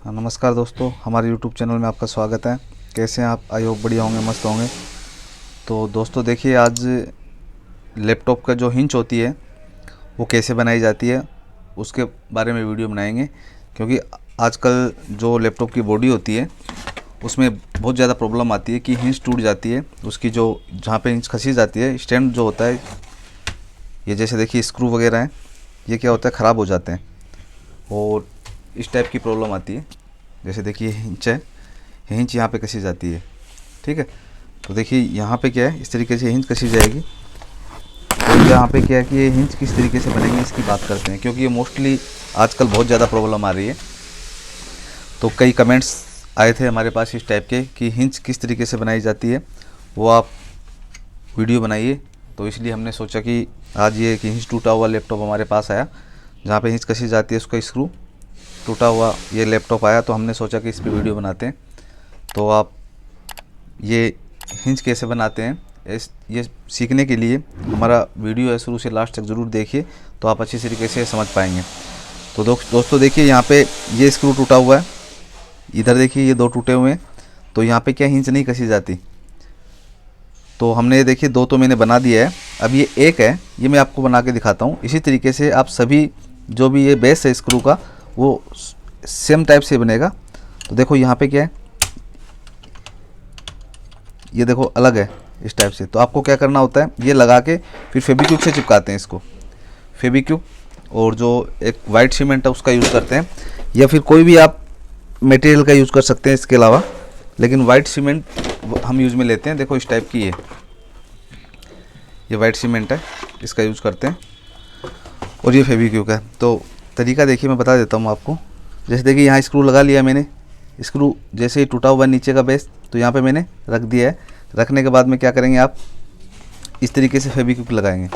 नमस्कार दोस्तों, हमारे YouTube चैनल में आपका स्वागत है। कैसे हैं आप? आई होप बढ़िया होंगे, मस्त होंगे। तो दोस्तों देखिए, आज लैपटॉप का जो हिंच होती है वो कैसे बनाई जाती है उसके बारे में वीडियो बनाएंगे। क्योंकि आजकल जो लैपटॉप की बॉडी होती है उसमें बहुत ज़्यादा प्रॉब्लम आती है कि हिंच टूट जाती है। उसकी जो जहाँ पे हिंच खसी जाती है, स्टैंड जो होता है, ये जैसे देखिए स्क्रू वगैरह हैं, ये क्या होता है, ख़राब हो जाते हैं और इस टाइप की प्रॉब्लम आती है। जैसे देखिए हिंच है, हिंच यहाँ पे कसी जाती है, ठीक है। तो देखिए यहाँ पे क्या है, इस तरीके से हिंच कसी जाएगी। तो यहाँ पे क्या है कि ये हिंच किस तरीके से बनेंगे इसकी बात करते हैं, क्योंकि ये मोस्टली आजकल बहुत ज़्यादा प्रॉब्लम आ रही है। तो कई कमेंट्स आए थे हमारे पास इस टाइप के कि हिंच किस तरीके से बनाई जाती है, वो आप वीडियो बनाइए। तो इसलिए हमने सोचा कि आज ये कि हिंच टूटा हुआ लैपटॉप हमारे पास आया, जहाँ पे हिंच कसी जाती है उसका स्क्रू टूटा हुआ ये लैपटॉप आया, तो हमने सोचा कि इस पे वीडियो बनाते हैं। तो आप ये हिंच कैसे बनाते हैं ये सीखने के लिए हमारा वीडियो है, शुरू से लास्ट तक ज़रूर देखिए, तो आप अच्छी तरीके से समझ पाएंगे। तो दोस्तों देखिए, यहाँ पे ये स्क्रू टूटा हुआ है, इधर देखिए ये दो टूटे हुए हैं। तो यहाँ पे क्या हिंच नहीं कसी जाती। तो हमने देखिए दो तो मैंने बना दिया है, अब ये एक है, ये मैं आपको बना के दिखाता हूँ। इसी तरीके से आप सभी जो भी ये बेस है स्क्रू का वो सेम टाइप से बनेगा। तो देखो यहाँ पे क्या है, ये देखो अलग है इस टाइप से। तो आपको क्या करना होता है, ये लगा के फिर फेविक्विक से चिपकाते हैं इसको। फेविक्विक और जो एक वाइट सीमेंट है उसका यूज़ करते हैं, या फिर कोई भी आप मटेरियल का यूज़ कर सकते हैं इसके अलावा, लेकिन वाइट सीमेंट हम यूज़ में लेते हैं। देखो इस टाइप की ये वाइट सीमेंट है, इसका यूज़ करते हैं, और ये फेविक्विक है। तो तरीका देखिए मैं बता देता हूँ आपको। जैसे देखिए यहाँ स्क्रू लगा लिया मैंने, स्क्रू जैसे ही टूटा हुआ नीचे का बेस, तो यहाँ पे मैंने रख दिया है। रखने के बाद में क्या करेंगे, आप इस तरीके से फेविक्विक लगाएंगे,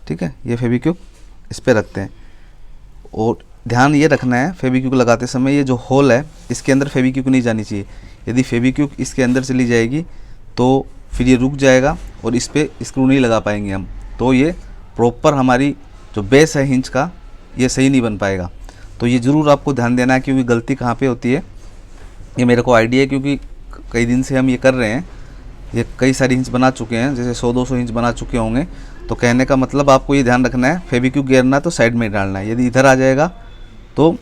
ठीक है। ये फेविक्विक इस पर रखते हैं, और ध्यान ये रखना है फेविक्विक लगाते समय ये जो होल है इसके अंदर फेविक्विक नहीं जानी चाहिए। यदि फेविक्विक इसके अंदर चली जाएगी तो फिर ये रुक जाएगा और इस पर स्क्रू नहीं लगा पाएंगे हम। तो ये प्रॉपर हमारी जो बेस है हिंच का, ये सही नहीं बन पाएगा। तो ये ज़रूर आपको ध्यान देना है, क्योंकि गलती कहाँ पे होती है ये मेरे को आइडिया है, क्योंकि कई दिन से हम ये कर रहे हैं। ये कई सारी हिंच बना चुके हैं, जैसे 100-200 हिंच बना चुके होंगे। तो कहने का मतलब आपको ये ध्यान रखना है, फेविक्विक गिरना तो साइड में डालना है। यदि इधर आ जाएगा तो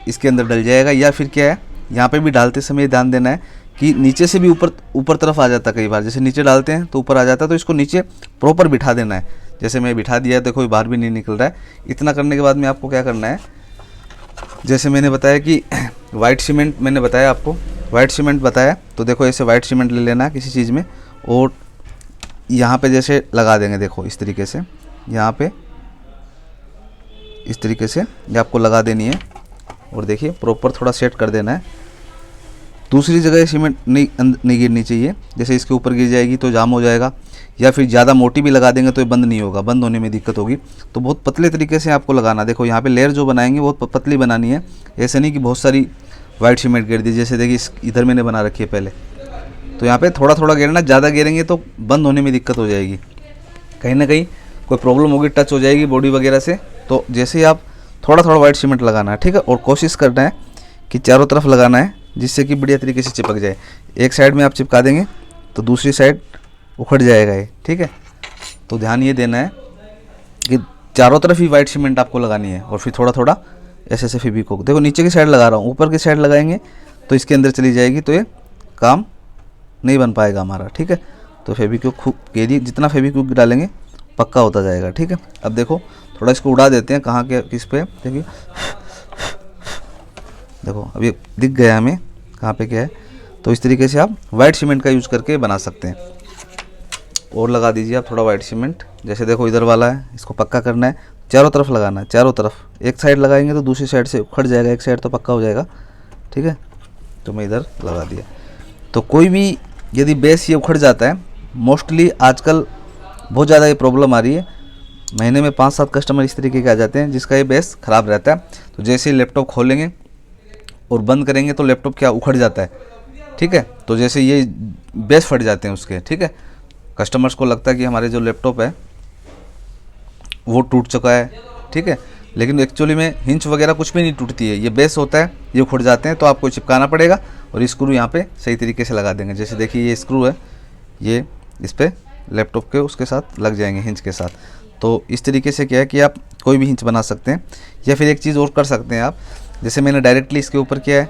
इसके अंदर डल जाएगा, या फिर क्या है, यहाँ पे भी डालते समय ध्यान देना है कि नीचे से भी ऊपर तरफ आ जाता है। कई बार जैसे नीचे डालते हैं तो ऊपर आ जाता है, तो इसको नीचे प्रॉपर बिठा देना है। जैसे मैं बिठा दिया, देखो बाहर भी नहीं निकल रहा है। इतना करने के बाद में आपको क्या करना है, जैसे मैंने बताया कि वाइट सीमेंट मैंने बताया आपको, वाइट सीमेंट बताया, तो देखो ऐसे वाइट सीमेंट ले लेना है किसी चीज़ में, और यहाँ पे जैसे लगा देंगे, देखो इस तरीके से, यहाँ पे इस तरीके से ये आपको लगा देनी है, और देखिए प्रॉपर थोड़ा सेट कर देना है। दूसरी जगह सीमेंट नहीं गिरनी चाहिए, जैसे इसके ऊपर गिर जाएगी तो जाम हो जाएगा, या फिर ज़्यादा मोटी भी लगा देंगे तो ये बंद नहीं होगा, बंद होने में दिक्कत होगी। तो बहुत पतले तरीके से आपको लगाना। देखो यहाँ पे लेयर जो बनाएंगे बहुत पतली बनानी है, ऐसे नहीं कि बहुत सारी वाइट सीमेंट गिर दी। जैसे देखिए इधर मैंने बना रखी है पहले, तो यहाँ पे थोड़ा थोड़ा गिरना, ज़्यादा गिरेंगे तो बंद होने में दिक्कत हो जाएगी, कहीं ना कहीं कोई प्रॉब्लम होगी, टच हो जाएगी बॉडी वगैरह से। तो जैसे ही आप थोड़ा थोड़ा वाइट सीमेंट लगाना है, ठीक है, और कोशिश करना है कि चारों तरफ लगाना है, जिससे कि बढ़िया तरीके से चिपक जाए। एक साइड में आप चिपका देंगे तो दूसरी साइड उखड़ जाएगा ये, ठीक है। तो ध्यान ये देना है कि चारों तरफ ही वाइट सीमेंट आपको लगानी है, और फिर थोड़ा थोड़ा ऐसे ऐसे फेविक्विक, देखो नीचे की साइड लगा रहा हूँ, ऊपर की साइड लगाएंगे तो इसके अंदर चली जाएगी, तो ये काम नहीं बन पाएगा हमारा, ठीक है। तो फेविक्विक खूब घेरिए, जितना फेविक्विक डालेंगे पक्का होता जाएगा, ठीक है। अब देखो थोड़ा इसको उड़ा देते हैं, कहाँ के किस पे, देखिए देखो अब ये दिख गया हमें कहाँ पे क्या है। तो इस तरीके से आप वाइट सीमेंट का यूज़ करके बना सकते हैं। और लगा दीजिए आप थोड़ा वाइट सीमेंट, जैसे देखो इधर वाला है, इसको पक्का करना है, चारों तरफ लगाना है, चारों तरफ। एक साइड लगाएंगे तो दूसरी साइड से उखड़ जाएगा, एक साइड तो पक्का हो जाएगा, ठीक है। तो मैं इधर लगा दिया। तो कोई भी यदि बेस ये उखड़ जाता है, मोस्टली आजकल बहुत ज़्यादा ये प्रॉब्लम आ रही है, महीने में 5-7 कस्टमर इस तरीके के आ जाते हैं जिसका ये बेस ख़राब रहता है। तो जैसे ही लैपटॉप खोलेंगे और बंद करेंगे तो लैपटॉप क्या उखड़ जाता है, ठीक है। तो जैसे ये बेस फट जाते हैं उसके, ठीक है। कस्टमर्स को लगता है कि हमारे जो लैपटॉप है वो टूट चुका है, ठीक है। लेकिन एक्चुअली में हिंच वगैरह कुछ भी नहीं टूटती है, ये बेस होता है, ये खुड़ जाते हैं तो आपको चिपकाना पड़ेगा और स्क्रू यहाँ पे सही तरीके से लगा देंगे। जैसे देखिए ये स्क्रू है, ये इस पर लैपटॉप के उसके साथ लग जाएंगे हिंच के साथ। तो इस तरीके से क्या है कि आप कोई भी हिंच बना सकते हैं। या फिर एक चीज़ और कर सकते हैं आप, जैसे मैंने डायरेक्टली इसके ऊपर क्या है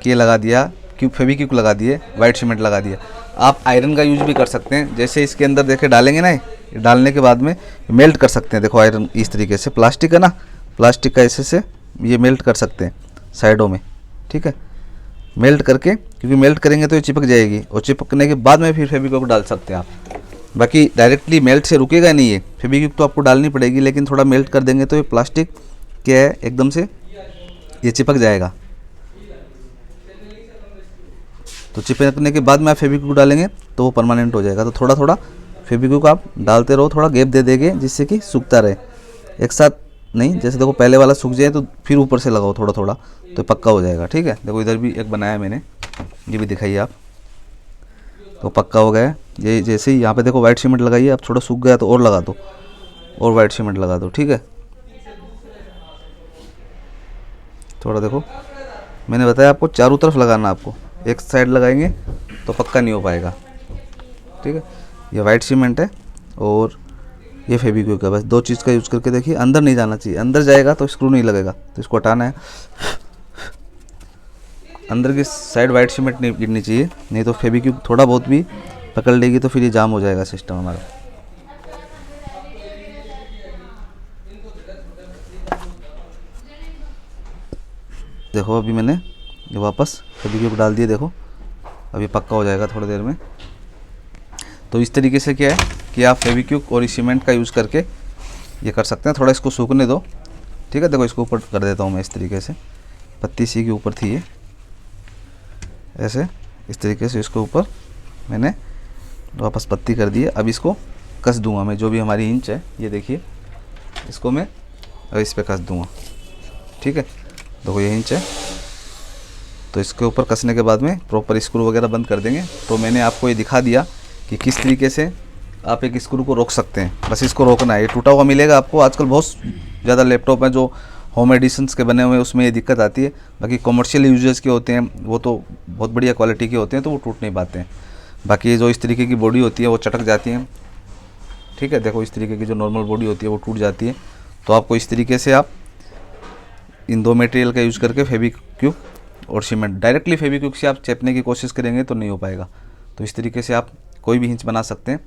कि ये लगा दिया, क्यूब फेविक्विक लगा दिए, वाइट सीमेंट लगा दिया। आप आयरन का यूज भी कर सकते हैं, जैसे इसके अंदर देखे डालेंगे ना, ये डालने के बाद में मेल्ट कर सकते हैं। देखो आयरन इस तरीके से, प्लास्टिक है ना, प्लास्टिक का ऐसे से ये मेल्ट कर सकते हैं साइडों में, ठीक है, मेल्ट करके, क्योंकि मेल्ट करेंगे तो ये चिपक जाएगी और चिपकने के बाद में फिर फेविक्विक डाल सकते हैं आप। बाकी डायरेक्टली मेल्ट से रुकेगा नहीं, ये फेविक्विक तो आपको डालनी पड़ेगी, लेकिन थोड़ा मेल्ट कर देंगे तो ये प्लास्टिक क्या है एकदम से ये चिपक जाएगा। तो चिपकने के बाद में आप फेविक्विक डालेंगे तो वो परमानेंट हो जाएगा। तो थोड़ा थोड़ा फेविक्विक आप डालते रहो, थोड़ा गैप दे देंगे जिससे कि सूखता रहे, एक साथ नहीं। जैसे देखो पहले वाला सूख जाए तो फिर ऊपर से लगाओ थोड़ा थोड़ा, तो पक्का हो जाएगा, ठीक है। देखो इधर भी एक बनाया मैंने, ये भी दिखाइए आप, तो पक्का हो गया है। ये जैसे ही यहाँ पे देखो वाइट सीमेंट लगाइए, आप थोड़ा सूख गया तो और लगा दो, और वाइट सीमेंट लगा दो, ठीक है। थोड़ा देखो मैंने बताया आपको चारों तरफ लगाना, आपको एक साइड लगाएंगे तो पक्का नहीं हो पाएगा, ठीक है। ये वाइट सीमेंट है और ये फेविक्विक है, बस दो चीज़ का यूज़ करके देखिए। अंदर नहीं जाना चाहिए, अंदर जाएगा तो स्क्रू नहीं लगेगा, तो इसको हटाना है। अंदर की साइड वाइट सीमेंट नहीं गिरनी चाहिए, नहीं तो फेविक्विक थोड़ा बहुत भी पकड़ लेगी तो फिर ये जाम हो जाएगा सिस्टम हमारा। देखो अभी मैंने ये वापस फेविक्विक डाल दिए, देखो अभी पक्का हो जाएगा थोड़ी देर में। तो इस तरीके से क्या है कि आप फेविक्विक और सीमेंट का यूज़ करके ये कर सकते हैं। थोड़ा इसको सूखने दो, ठीक है। देखो इसको ऊपर कर देता हूँ मैं इस तरीके से, पत्ती सी के ऊपर थी ये, ऐसे इस तरीके से इसको ऊपर मैंने वापस पत्ती कर दी है। अब इसको कस दूंगा मैं, जो भी हमारी इंच है ये देखिए, इसको मैं अब इस पर कस दूंगा, ठीक है। देखो ये इंच है, तो इसके ऊपर कसने के बाद में प्रॉपर स्क्रू वगैरह बंद कर देंगे। तो मैंने आपको ये दिखा दिया कि किस तरीके से आप एक स्क्रू को रोक सकते हैं, बस इसको रोकना है। ये टूटा हुआ मिलेगा आपको, आजकल बहुत ज़्यादा लैपटॉप हैं जो होम एडिशंस के बने हुए हैं, उसमें ये दिक्कत आती है। बाकी कमर्शियल यूजर्स के होते हैं वो तो बहुत बढ़िया क्वालिटी के होते हैं, तो वो टूट नहीं पाते हैं। बाकी ये जो इस तरीके की बॉडी होती है वो चटक जाती है, ठीक है। देखो इस तरीके की जो नॉर्मल बॉडी होती है वो टूट जाती है। तो आपको इस तरीके से आप इन दो मटेरियल का यूज़ करके फेविक्विक और सीमेंट, डायरेक्टली फेविक्विक से आप चेपने की कोशिश करेंगे तो नहीं हो पाएगा। तो इस तरीके से आप कोई भी हिंच बना सकते हैं।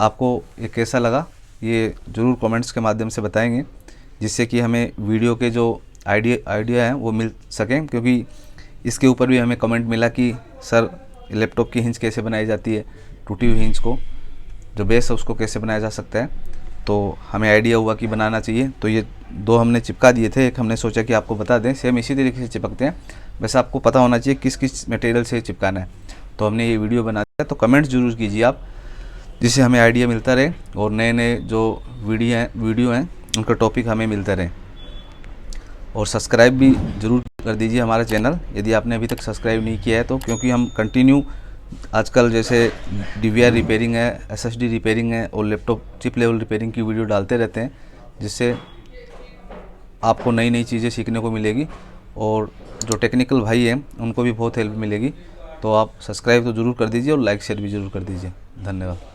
आपको ये कैसा लगा ये ज़रूर कमेंट्स के माध्यम से बताएंगे, जिससे कि हमें वीडियो के जो आइडिया हैं वो मिल सकें। क्योंकि इसके ऊपर भी हमें कमेंट मिला कि सर लैपटॉप की हिंच कैसे बनाई जाती है, टूटी हुई हिंच को, जो बेस है उसको कैसे बनाया जा सकता है। तो हमें आइडिया हुआ कि बनाना चाहिए। तो ये दो हमने चिपका दिए थे, एक हमने सोचा कि आपको बता दें, सेम इसी तरीके से चिपकते हैं, वैसे आपको पता होना चाहिए किस किस मटेरियल से चिपकाना है। तो हमने ये वीडियो बना दिया, तो कमेंट ज़रूर कीजिए आप, जिससे हमें आइडिया मिलता रहे और नए नए जो वीडियो हैं उनका टॉपिक हमें मिलता रहे। और सब्सक्राइब भी ज़रूर कर दीजिए हमारा चैनल, यदि आपने अभी तक सब्सक्राइब नहीं किया है तो, क्योंकि हम कंटिन्यू आजकल जैसे DVR रिपेयरिंग है, SSD रिपेयरिंग है और लैपटॉप चिप लेवल रिपेयरिंग की वीडियो डालते रहते हैं, जिससे आपको नई नई चीज़ें सीखने को मिलेगी और जो टेक्निकल भाई हैं उनको भी बहुत हेल्प मिलेगी। तो आप सब्सक्राइब तो ज़रूर कर दीजिए और लाइक शेयर भी ज़रूर कर दीजिए। धन्यवाद।